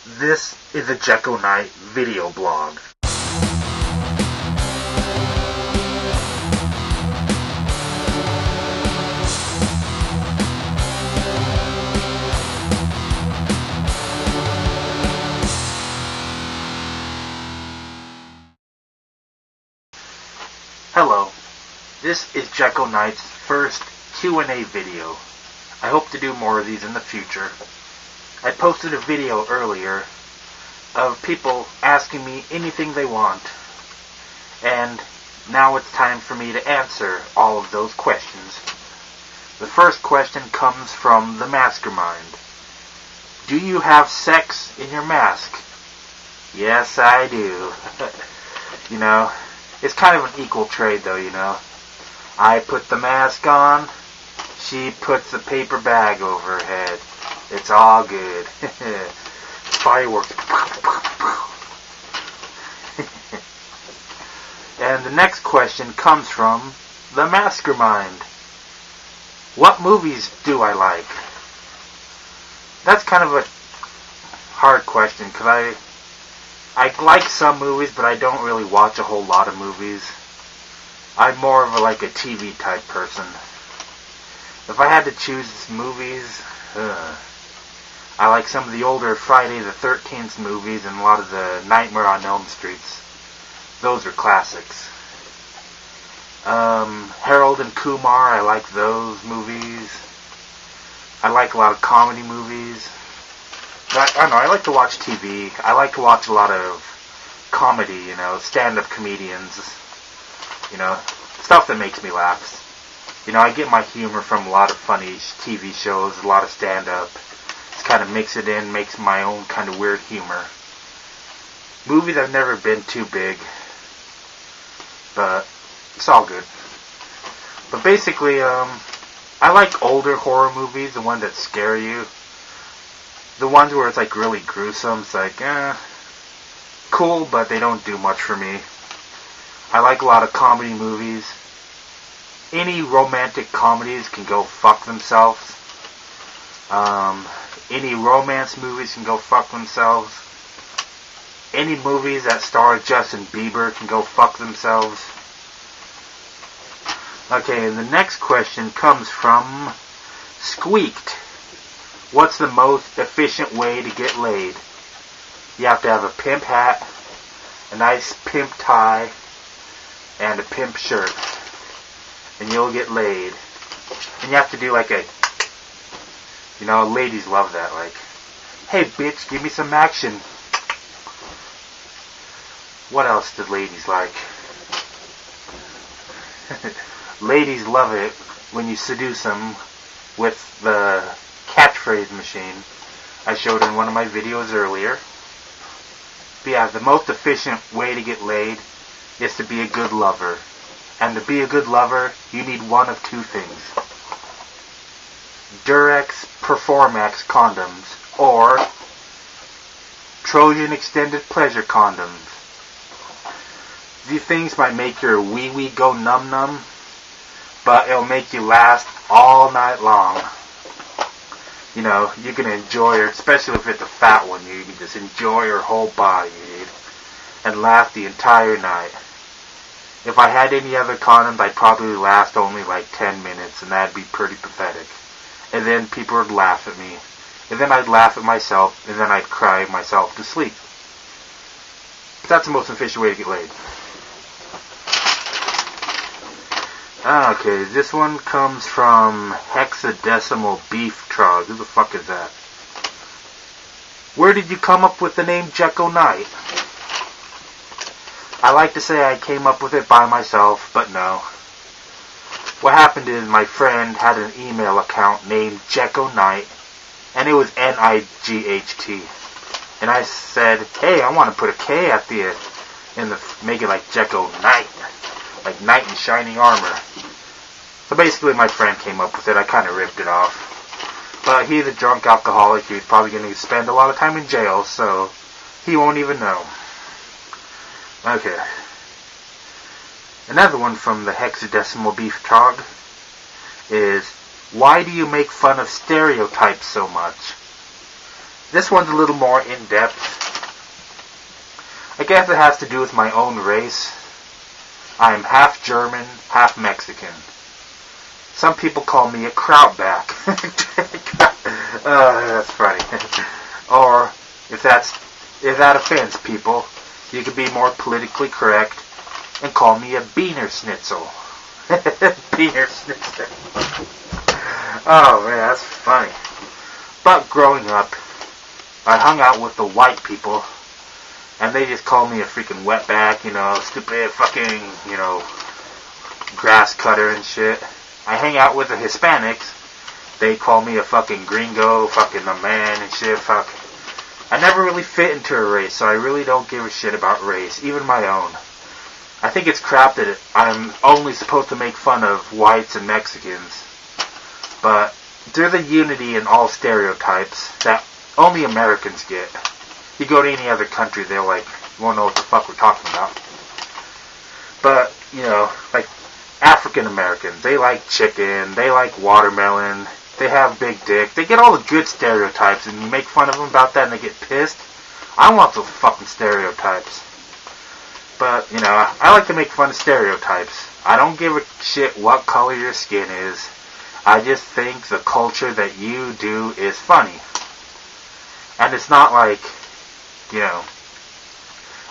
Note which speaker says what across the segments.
Speaker 1: This is a Jekyll Knight video blog. Hello, this is Jekyll Knight's first Q&A video. I hope to do more of these in the future. I posted a video earlier of people asking me anything they want, and now it's time for me to answer all of those questions. The first question comes from the Mastermind. Do you have sex in your mask? Yes, I do. It's kind of an equal trade though, I put the mask on, she puts the paper bag over her head. It's all good. Fireworks. And the next question comes from the Mastermind. What movies do I like? That's kind of a hard question, because I like some movies, but I don't really watch a whole lot of movies. I'm more of a TV type person. If I had to choose movies, I like some of the older Friday the 13th movies and a lot of the Nightmare on Elm Streets. Those are classics. Harold and Kumar, I like those movies. I like a lot of comedy movies. I don't know, I like to watch TV. I like to watch a lot of comedy, stand-up comedians, stuff that makes me laugh. I get my humor from a lot of funny TV shows, a lot of stand-up. Just kind of mix it in, makes my own kind of weird humor. Movies I've never been too big, but it's all good. But basically, I like older horror movies, the ones that scare you. The ones where it's really gruesome, it's cool, but they don't do much for me. I like a lot of comedy movies. Any romantic comedies can go fuck themselves. Any romance movies can go fuck themselves. Any movies that star Justin Bieber can go fuck themselves. Okay, and the next question comes from Squeaked. What's the most efficient way to get laid? You have to have a pimp hat, a nice pimp tie, and a pimp shirt. And you'll get laid. And you have to do ladies love that. Hey bitch, give me some action. What else do ladies like? Ladies love it when you seduce them with the catchphrase machine I showed in one of my videos earlier. But yeah, the most efficient way to get laid is to be a good lover. And to be a good lover, you need one of two things. Durex Performax condoms or Trojan Extended Pleasure condoms. These things might make your wee-wee go num-num, but it'll make you last all night long. You can enjoy her, especially if it's a fat one, you can just enjoy her whole body, dude, and last the entire night. If I had any other condoms, I'd probably last only 10 minutes, and that'd be pretty pathetic. And then people would laugh at me. And then I'd laugh at myself, and then I'd cry myself to sleep. But that's the most efficient way to get laid. Okay, this one comes from Hexadecimal Beef Trog. Who the fuck is that? Where did you come up with the name Jekyll Knight? I like to say I came up with it by myself, but no. What happened is my friend had an email account named Jekyll Knight, and it was N-I-G-H-T. And I said, hey, I want to put a K at the end, make it like Jekyll Knight, like knight in shining armor. So basically my friend came up with it. I kind of ripped it off. But he's a drunk alcoholic. He's probably going to spend a lot of time in jail, so he won't even know. Okay. Another one from the Hexadecimal Beef Trog is, why do you make fun of stereotypes so much? This one's a little more in-depth. I guess it has to do with my own race. I'm half German, half Mexican. Some people call me a krautback. That's funny. Or, if that offends people, you could be more politically correct and call me a Beaner Schnitzel. Beaner Schnitzel. Oh man, that's funny. But growing up, I hung out with the white people, and they just called me a freaking wetback, stupid fucking, grass cutter and shit. I hang out with the Hispanics, they call me a fucking gringo, fucking a man and shit, fuck. I never really fit into a race, so I really don't give a shit about race, even my own. I think it's crap that I'm only supposed to make fun of whites and Mexicans, but there's a unity in all stereotypes that only Americans get. You go to any other country, they're like, won't know what the fuck we're talking about. But, like African Americans, they like chicken, they like watermelon, they have big dick, they get all the good stereotypes, and you make fun of them about that and they get pissed. I want those fucking stereotypes. But, I like to make fun of stereotypes. I don't give a shit what color your skin is. I just think the culture that you do is funny. And it's not like,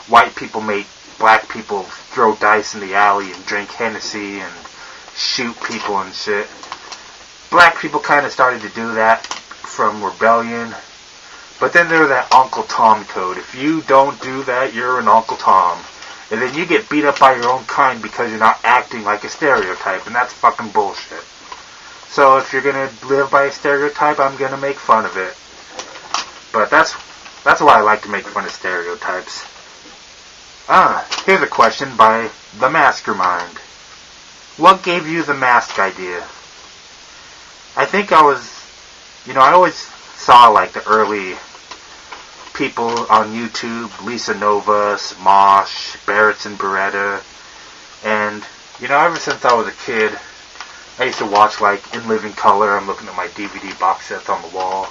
Speaker 1: white people make black people throw dice in the alley and drink Hennessy and shoot people and shit. Black people kind of started to do that from rebellion. But then there's that Uncle Tom code. If you don't do that, you're an Uncle Tom. And then you get beat up by your own kind because you're not acting like a stereotype. And that's fucking bullshit. So if you're going to live by a stereotype, I'm going to make fun of it. But that's why I like to make fun of stereotypes. Here's a question by The Mastermind. What gave you the mask idea? I think I always saw like the early people on YouTube, Lisa Nova, Smosh, Barretts and Beretta, and ever since I was a kid, I used to watch like In Living Color. I'm looking at my DVD box sets on the wall.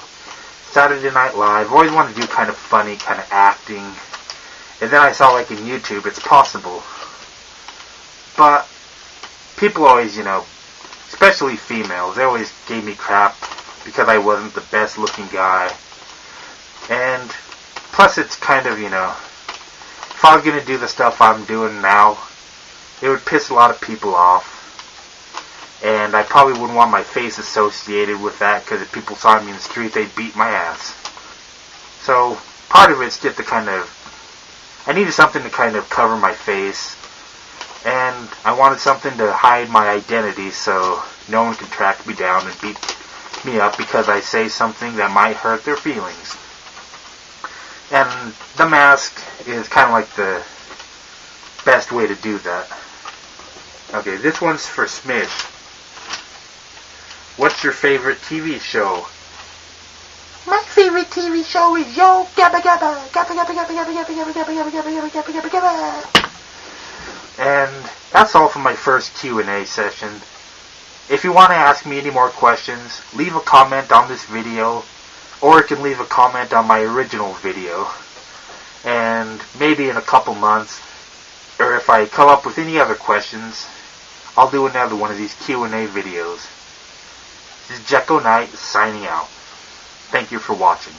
Speaker 1: Saturday Night Live. Always wanted to do kind of funny, kind of acting. And then I saw like in YouTube, it's possible. But people always, especially females, they always gave me crap because I wasn't the best looking guy. And plus it's kind of, if I was going to do the stuff I'm doing now, it would piss a lot of people off. And I probably wouldn't want my face associated with that, because if people saw me in the street, they'd beat my ass. So part of it's just to I needed something to kind of cover my face, and I wanted something to hide my identity so no one could track me down and beat me up because I say something that might hurt their feelings. And the mask is kind of like the best way to do that. Okay, this one's for Smidge. What's your favorite TV show? My favorite TV show is Yo Gabba Gabba. Gabba Gabba Gabba Gabba Gabba Gabba Gabba Gabba Gabba Gabba Gabba Gabba Gabba Gabba. And that's all for my first Q&A session. If you want to ask me any more questions, leave a comment on this video, or you can leave a comment on my original video. And maybe in a couple months, or if I come up with any other questions, I'll do another one of these Q&A videos. This is Jekyll Knight signing out. Thank you for watching.